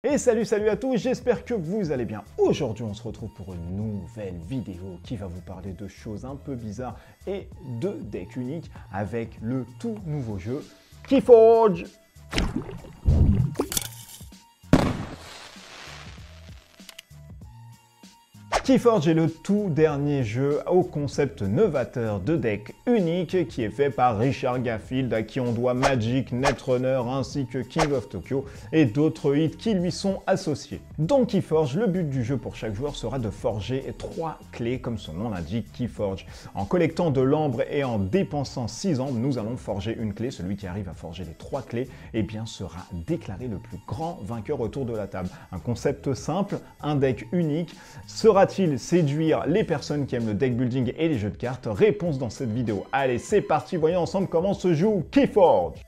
Et salut à tous, j'espère que vous allez bien. Aujourd'hui on se retrouve pour une nouvelle vidéo qui va vous parler de choses un peu bizarres et de decks uniques avec le tout nouveau jeu Keyforge. Keyforge est le tout dernier jeu au concept novateur de deck unique qui est fait par Richard Garfield, à qui on doit Magic, Netrunner ainsi que King of Tokyo et d'autres hits qui lui sont associés. Dans Keyforge, le but du jeu pour chaque joueur sera de forger 3 clés comme son nom l'indique, Keyforge. En collectant de l'ambre et en dépensant 6 ambres, nous allons forger une clé. Celui qui arrive à forger les 3 clés sera déclaré le plus grand vainqueur autour de la table. Un concept simple, un deck unique. Sera-t-il séduire les personnes qui aiment le deck building et les jeux de cartes? Réponse dans cette vidéo. Allez, c'est parti, voyons ensemble comment se joue Keyforge.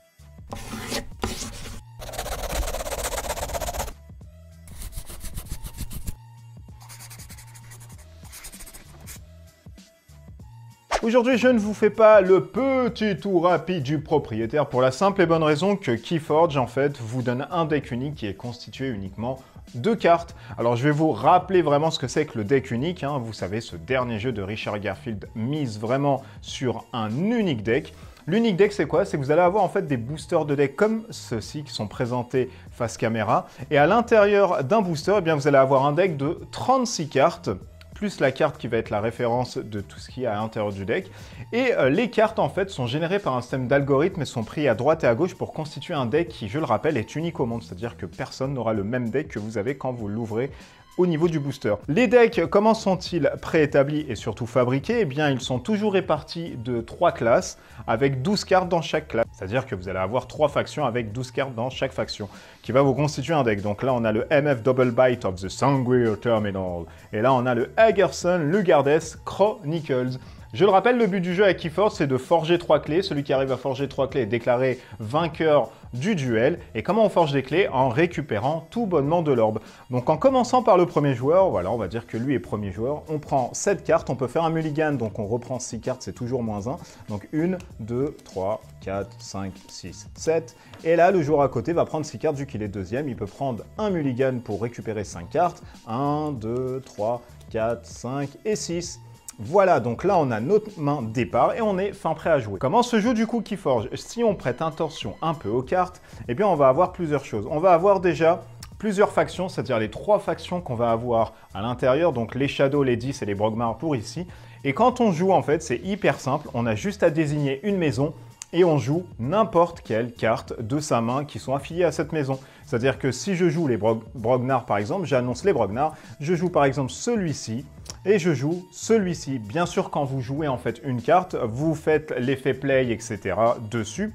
Aujourd'hui, je ne vous fais pas le petit tour rapide du propriétaire pour la simple et bonne raison que Keyforge, en fait, vous donne un deck unique qui est constitué uniquement de cartes. Alors, je vais vous rappeler vraiment ce que c'est que le deck unique. Vous savez, ce dernier jeu de Richard Garfield mise vraiment sur un unique deck. L'unique deck, c'est quoi? C'est que vous allez avoir en fait des boosters de deck comme ceux-ci qui sont présentés face caméra. Et à l'intérieur d'un booster, vous allez avoir un deck de 36 cartes, plus la carte qui va être la référence de tout ce qui est à l'intérieur du deck. Et les cartes, en fait, sont générées par un système d'algorithmes et sont pris à droite et à gauche pour constituer un deck qui, je le rappelle, est unique au monde. C'est-à-dire que personne n'aura le même deck que vous avez quand vous l'ouvrez au niveau du booster. Les decks, comment sont-ils préétablis et surtout fabriqués? Ils sont toujours répartis de 3 classes avec 12 cartes dans chaque classe. C'est-à-dire que vous allez avoir 3 factions avec 12 cartes dans chaque faction qui va vous constituer un deck. Donc là, on a le MF Double Bite of the Sangreal Terminal. Et là, on a le Hagerson Lugardes Chronicles. Je le rappelle, le but du jeu avec Keyforge, c'est de forger 3 clés. Celui qui arrive à forger 3 clés est déclaré vainqueur du duel. Et comment on forge des clés? En récupérant tout bonnement de l'orbe. Donc en commençant par le premier joueur, voilà, on va dire que lui est premier joueur. On prend 7 cartes, on peut faire un mulligan, donc on reprend 6 cartes, c'est toujours -1. Donc 1, 2, 3, 4, 5, 6, 7. Et là, le joueur à côté va prendre 6 cartes, vu qu'il est deuxième. Il peut prendre un mulligan pour récupérer 5 cartes. 1, 2, 3, 4, 5 et 6. Voilà, donc là on a notre main départ et on est fin prêt à jouer. Comment se joue du coup Keyforge? Si on prête attention un peu aux cartes, on va avoir plusieurs choses. On va avoir déjà plusieurs factions, c'est-à-dire les 3 factions qu'on va avoir à l'intérieur, donc les Shadows, les 10 et les Brogmar pour ici. Et quand on joue, en fait, c'est hyper simple, on a juste à désigner une maison et on joue n'importe quelle carte de sa main qui sont affiliées à cette maison. C'est-à-dire que si je joue les Brognar par exemple, j'annonce les Brognar, je joue par exemple celui-ci, et je joue celui-ci. Bien sûr, quand vous jouez en fait une carte, vous faites l'effet play, etc. dessus.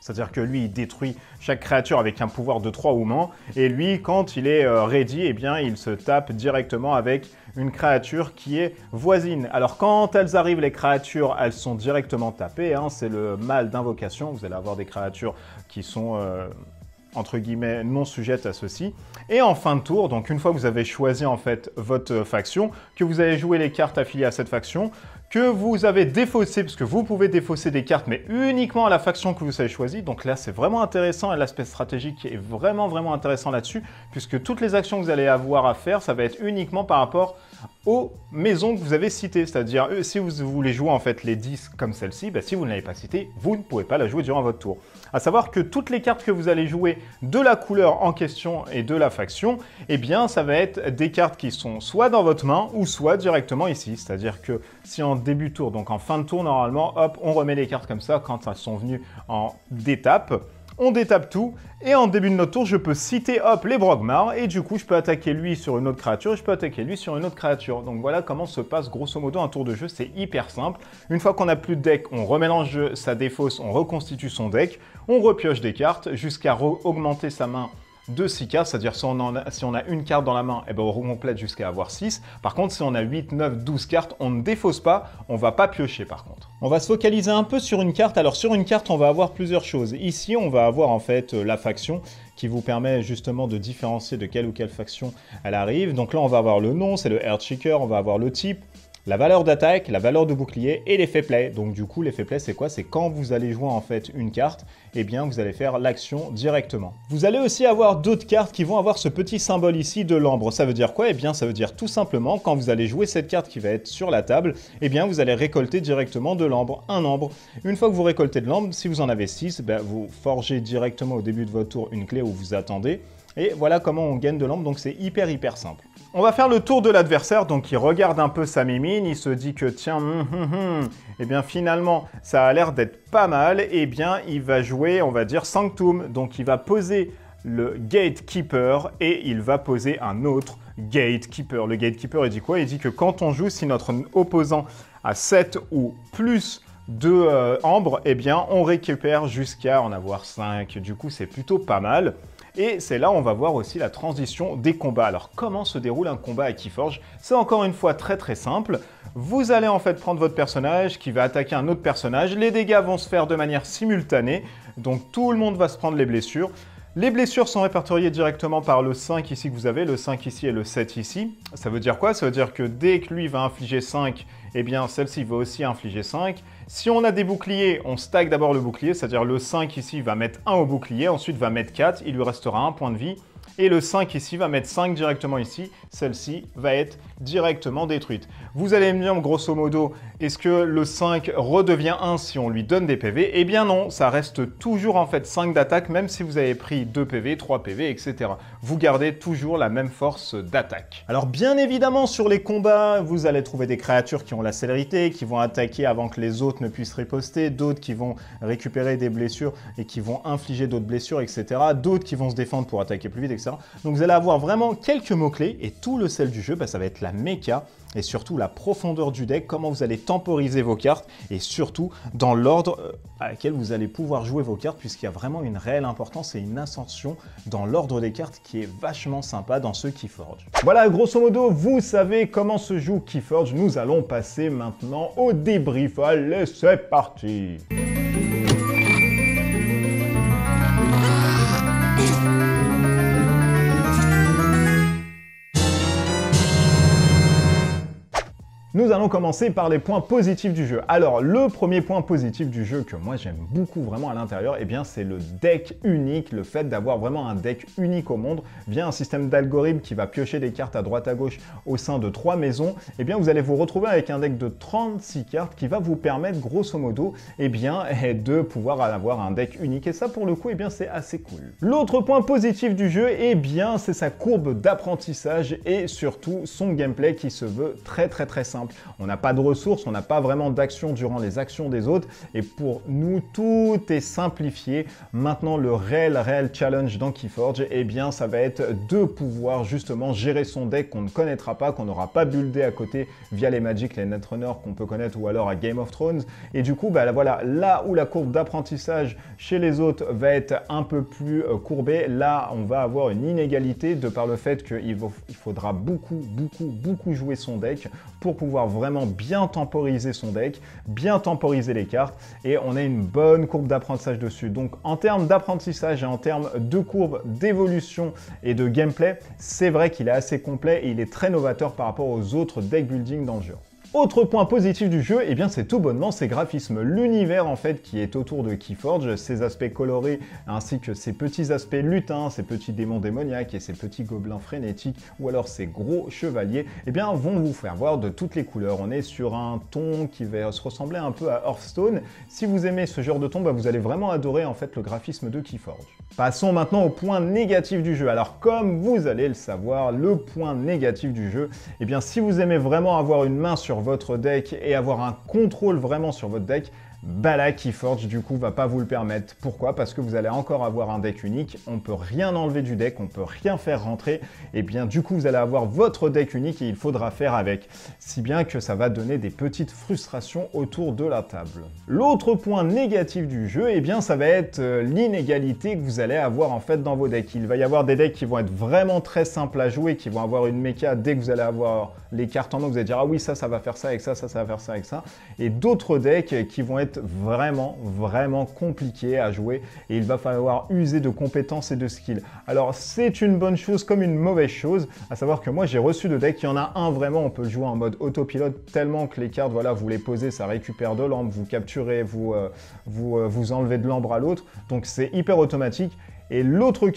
C'est-à-dire que lui, il détruit chaque créature avec un pouvoir de 3 ou moins. Et lui, quand il est ready, il se tape directement avec une créature qui est voisine. Alors quand elles arrivent, les créatures, elles sont directement tapées. C'est le mal d'invocation. Vous allez avoir des créatures qui sont entre guillemets, non sujettes à ceci. Et en fin de tour, donc une fois que vous avez choisi en fait votre faction, que vous avez joué les cartes affiliées à cette faction, que vous avez défaussé, parce que vous pouvez défausser des cartes, mais uniquement à la faction que vous avez choisie. Donc là, c'est vraiment intéressant et l'aspect stratégique est vraiment intéressant là-dessus, puisque toutes les actions que vous allez avoir à faire, ça va être uniquement par rapport aux maisons que vous avez citées. C'est-à-dire, si vous voulez jouer en fait les 10 comme celle-ci, si vous ne l'avez pas citée, vous ne pouvez pas la jouer durant votre tour. À savoir que toutes les cartes que vous allez jouer de la couleur en question et de la faction, ça va être des cartes qui sont soit dans votre main ou soit directement ici. C'est-à-dire que si en début de tour, donc en fin de tour normalement, hop, on remet les cartes comme ça quand elles sont venues en détape. On détape tout, et en début de notre tour, je peux citer, hop, les Brogmar, et du coup, je peux attaquer lui sur une autre créature, et je peux attaquer lui sur une autre créature. Donc voilà comment se passe grosso modo un tour de jeu, c'est hyper simple. Une fois qu'on n'a plus de deck, on remélange sa défausse, on reconstitue son deck, on repioche des cartes jusqu'à augmenter sa main de 6 cartes, c'est-à-dire si on a une carte dans la main, on complète jusqu'à avoir 6. Par contre, si on a 8, 9, 12 cartes, on ne défausse pas, on ne va pas piocher par contre. On va se focaliser un peu sur une carte. Alors sur une carte, on va avoir plusieurs choses. Ici, on va avoir en fait la faction qui vous permet justement de différencier de quelle ou quelle faction elle arrive. Donc là, on va avoir le nom, c'est le Earthshaker, on va avoir le type, la valeur d'attaque, la valeur de bouclier et l'effet play. Donc du coup, l'effet play, c'est quoi? C'est quand vous allez jouer en fait une carte, eh bien vous allez faire l'action directement. Vous allez aussi avoir d'autres cartes qui vont avoir ce petit symbole ici de l'ambre. Ça veut dire quoi? Eh bien ça veut dire tout simplement quand vous allez jouer cette carte qui va être sur la table, eh bien vous allez récolter directement de l'ambre, un ambre. Une fois que vous récoltez de l'ambre, si vous en avez 6, ben, vous forgez directement au début de votre tour une clé où vous attendez. Et voilà comment on gagne de l'ambre, donc c'est hyper simple. On va faire le tour de l'adversaire, donc il regarde un peu sa mimine, il se dit que tiens, eh bien finalement ça a l'air d'être pas mal, eh bien il va jouer, on va dire Sanctum, donc il va poser le Gatekeeper et il va poser un autre Gatekeeper. Le Gatekeeper il dit quoi? Il dit que quand on joue, si notre opposant a 7 ou plus de ambre, eh bien on récupère jusqu'à en avoir 5, du coup c'est plutôt pas mal. Et c'est là où on va voir aussi la transition des combats. Alors comment se déroule un combat à Keyforge? C'est encore une fois très simple. Vous allez en fait prendre votre personnage qui va attaquer un autre personnage. Les dégâts vont se faire de manière simultanée, donc tout le monde va se prendre les blessures. Les blessures sont répertoriées directement par le 5 ici que vous avez, le 5 ici et le 7 ici. Ça veut dire quoi? Ça veut dire que dès que lui va infliger 5, eh bien celle-ci va aussi infliger 5. Si on a des boucliers, on stack d'abord le bouclier, c'est-à-dire le 5 ici va mettre 1 au bouclier, ensuite va mettre 4, il lui restera 1 point de vie. Et le 5 ici va mettre 5 directement ici, celle-ci va être directement détruite. Vous allez me dire grosso modo, est-ce que le 5 redevient 1 si on lui donne des PV? Eh bien non, ça reste toujours en fait 5 d'attaque, même si vous avez pris 2 PV, 3 PV, etc. Vous gardez toujours la même force d'attaque. Alors bien évidemment sur les combats, vous allez trouver des créatures qui ont la célérité, qui vont attaquer avant que les autres ne puissent riposter, d'autres qui vont récupérer des blessures et qui vont infliger d'autres blessures, etc. D'autres qui vont se défendre pour attaquer plus vite, etc. Donc vous allez avoir vraiment quelques mots-clés et tout le sel du jeu, ça va être la méca et surtout la profondeur du deck, comment vous allez temporiser vos cartes et surtout dans l'ordre à laquelle vous allez pouvoir jouer vos cartes puisqu'il y a vraiment une réelle importance et une ascension dans l'ordre des cartes qui est vachement sympa dans ce Keyforge. Voilà, grosso modo, vous savez comment se joue Keyforge. Nous allons passer maintenant au débrief. Allez, c'est parti! Nous allons commencer par les points positifs du jeu. Alors, le premier point positif du jeu que moi j'aime beaucoup vraiment à l'intérieur, eh bien c'est le deck unique, le fait d'avoir vraiment un deck unique au monde via un système d'algorithme qui va piocher des cartes à droite à gauche au sein de 3 maisons. Eh bien vous allez vous retrouver avec un deck de 36 cartes qui va vous permettre grosso modo eh bien, de pouvoir avoir un deck unique. Et ça pour le coup, eh bien c'est assez cool. L'autre point positif du jeu, eh bien c'est sa courbe d'apprentissage et surtout son gameplay qui se veut très simple. On n'a pas de ressources, on n'a pas vraiment d'action durant les actions des autres et pour nous tout est simplifié. Maintenant le réel challenge dans Keyforge, eh bien ça va être de pouvoir justement gérer son deck qu'on ne connaîtra pas, qu'on n'aura pas buildé à côté via les Magic, les Netrunner qu'on peut connaître ou alors à Game of Thrones. Et du coup bah, voilà, là où la courbe d'apprentissage chez les autres va être un peu plus courbée, là on va avoir une inégalité de par le fait qu'il faudra beaucoup jouer son deck pour pouvoir vraiment bien temporiser son deck, bien temporiser les cartes et on a une bonne courbe d'apprentissage dessus. Donc en termes d'apprentissage et en termes de courbe d'évolution et de gameplay, c'est vrai qu'il est assez complet et il est très novateur par rapport aux autres deck building dans le jeu. Autre point positif du jeu, eh bien c'est tout bonnement ses graphismes. L'univers en fait qui est autour de Keyforge, ses aspects colorés ainsi que ses petits aspects lutins, ses petits démons démoniaques et ses petits gobelins frénétiques ou alors ses gros chevaliers, eh bien vont vous faire voir de toutes les couleurs. On est sur un ton qui va se ressembler un peu à Hearthstone. Si vous aimez ce genre de ton, bah, vous allez vraiment adorer en fait le graphisme de Keyforge. Passons maintenant au point négatif du jeu. Alors comme vous allez le savoir, le point négatif du jeu, eh bien si vous aimez vraiment avoir une main sur votre deck et avoir un contrôle vraiment sur votre deck, bah là, Keyforge, du coup, va pas vous le permettre. Pourquoi? Parce que vous allez encore avoir un deck unique, on peut rien enlever du deck, on peut rien faire rentrer, et bien du coup, vous allez avoir votre deck unique et il faudra faire avec. Si bien que ça va donner des petites frustrations autour de la table. L'autre point négatif du jeu, eh bien, ça va être l'inégalité que vous allez avoir en fait dans vos decks. Il va y avoir des decks qui vont être vraiment très simples à jouer, qui vont avoir une méca dès que vous allez avoir les cartes en main, vous allez dire ah oui, ça va faire ça avec ça, ça va faire ça avec ça, et d'autres decks qui vont être être vraiment, vraiment compliqué à jouer et il va falloir user de compétences et de skills. Alors, c'est une bonne chose comme une mauvaise chose, à savoir que moi, j'ai reçu de decks. Il y en a un vraiment, on peut le jouer en mode autopilote tellement que les cartes, voilà, vous les posez, ça récupère de l'ambre, vous capturez, vous enlevez de l'ambre à l'autre. Donc, c'est hyper automatique. Et l'autre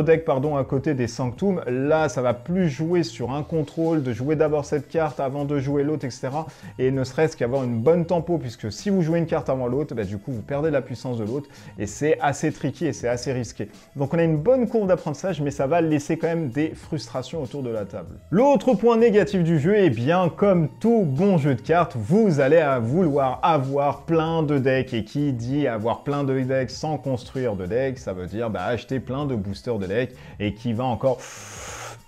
deck à côté des Sanctum, là, ça va plus jouer sur un contrôle, de jouer d'abord cette carte avant de jouer l'autre, etc. Et ne serait-ce qu'avoir une bonne tempo, puisque si vous jouez une carte avant l'autre, bah, du coup, vous perdez la puissance de l'autre. Et c'est assez tricky et c'est assez risqué. Donc on a une bonne courbe d'apprentissage, mais ça va laisser quand même des frustrations autour de la table. L'autre point négatif du jeu, eh bien, comme tout bon jeu de cartes, vous allez vouloir avoir plein de decks. Et qui dit avoir plein de decks sans construire de decks, ça veut dire acheter plein de boosters de deck et qui va encore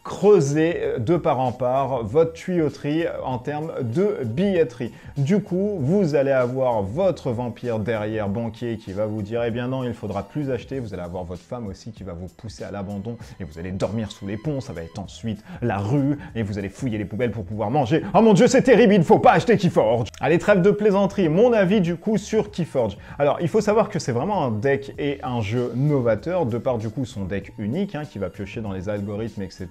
creuser de part en part votre tuyauterie en termes de billetterie. Du coup, vous allez avoir votre vampire derrière banquier qui va vous dire « Eh bien non, il faudra plus acheter ». Vous allez avoir votre femme aussi qui va vous pousser à l'abandon et vous allez dormir sous les ponts. Ça va être ensuite la rue et vous allez fouiller les poubelles pour pouvoir manger. Oh mon Dieu, c'est terrible, il ne faut pas acheter Keyforge. Allez, trêve de plaisanterie. Mon avis du coup sur Keyforge. Alors, il faut savoir que c'est vraiment un deck et un jeu novateur de par du coup son deck unique qui va piocher dans les algorithmes, etc.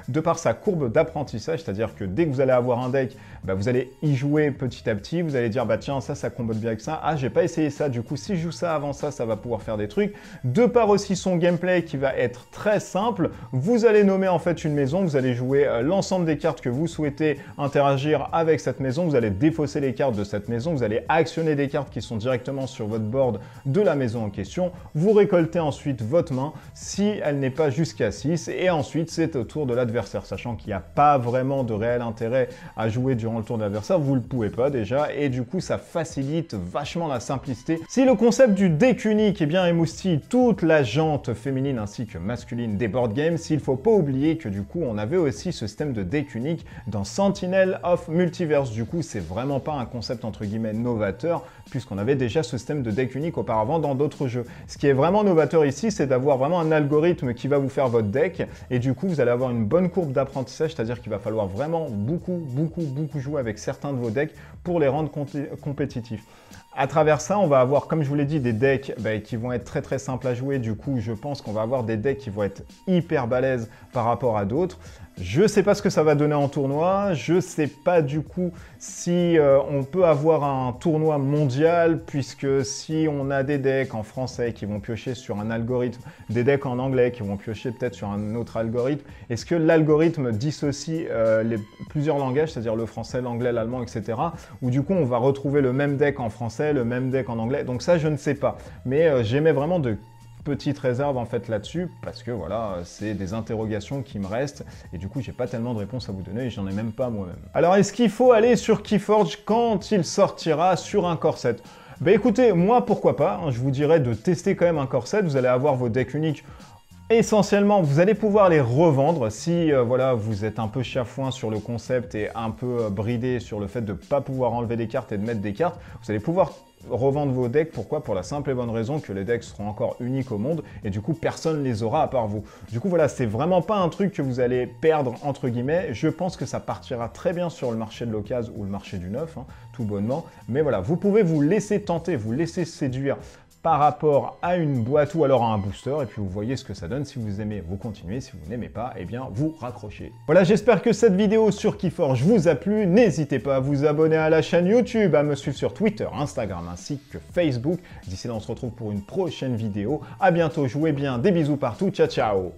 De par sa courbe d'apprentissage, c'est-à-dire que dès que vous allez avoir un deck, vous allez y jouer petit à petit, vous allez dire tiens, ça combote bien avec ça, ah j'ai pas essayé ça, du coup si je joue ça avant ça, ça va pouvoir faire des trucs. De par aussi son gameplay qui va être très simple, vous allez nommer en fait une maison, vous allez jouer l'ensemble des cartes que vous souhaitez interagir avec cette maison, vous allez défausser les cartes de cette maison, vous allez actionner des cartes qui sont directement sur votre board de la maison en question, vous récoltez ensuite votre main si elle n'est pas jusqu'à 6 et ensuite c'est au tour de l'adversaire. Sachant qu'il n'y a pas vraiment de réel intérêt à jouer durant le tour de l'adversaire, vous ne le pouvez pas déjà, et du coup ça facilite vachement la simplicité. Si le concept du deck unique émoustille toute la jante féminine ainsi que masculine des board games, s'il ne faut pas oublier que du coup on avait aussi ce système de deck unique dans Sentinel of Multiverse. Du coup c'est vraiment pas un concept entre guillemets novateur, puisqu'on avait déjà ce système de deck unique auparavant dans d'autres jeux. Ce qui est vraiment novateur ici, c'est d'avoir vraiment un algorithme qui va vous faire votre deck, et du coup vous allez avoir une bonne courbe d'apprentissage, c'est-à-dire qu'il va falloir vraiment beaucoup jouer avec certains de vos decks pour les rendre compétitifs. À travers ça, on va avoir, comme je vous l'ai dit, des decks qui vont être très simples à jouer. Du coup, je pense qu'on va avoir des decks qui vont être hyper balèzes par rapport à d'autres. Je ne sais pas ce que ça va donner en tournoi. Je ne sais pas du coup si on peut avoir un tournoi mondial, puisque si on a des decks en français qui vont piocher sur un algorithme, des decks en anglais qui vont piocher peut-être sur un autre algorithme, est-ce que l'algorithme dissocie plusieurs langages, c'est-à-dire le français, l'anglais, l'allemand, etc. Ou du coup, on va retrouver le même deck en français, le même deck en anglais. Donc ça, je ne sais pas. Mais j'émets vraiment de petite réserve en fait là-dessus, parce que voilà, c'est des interrogations qui me restent, et du coup j'ai pas tellement de réponses à vous donner, et j'en ai même pas moi-même. Alors est-ce qu'il faut aller sur Keyforge quand il sortira sur un core set? Écoutez, moi pourquoi pas, je vous dirais de tester quand même un core set, vous allez avoir vos decks uniques. Essentiellement, vous allez pouvoir les revendre si voilà, vous êtes un peu chafouin sur le concept et un peu bridé sur le fait de ne pas pouvoir enlever des cartes et de mettre des cartes. Vous allez pouvoir revendre vos decks. Pourquoi? Pour la simple et bonne raison que les decks seront encore uniques au monde et du coup personne ne les aura à part vous. Du coup voilà, c'est vraiment pas un truc que vous allez perdre entre guillemets. Je pense que ça partira très bien sur le marché de l'occasion ou le marché du neuf, tout bonnement. Mais voilà, vous pouvez vous laisser tenter, vous laisser séduire par rapport à une boîte ou alors à un booster, et puis vous voyez ce que ça donne. Si vous aimez, vous continuez. Si vous n'aimez pas, eh bien vous raccrochez. Voilà, j'espère que cette vidéo sur Keyforge vous a plu. N'hésitez pas à vous abonner à la chaîne YouTube, à me suivre sur Twitter, Instagram ainsi que Facebook. D'ici là, on se retrouve pour une prochaine vidéo. À bientôt, jouez bien, des bisous partout, ciao ciao.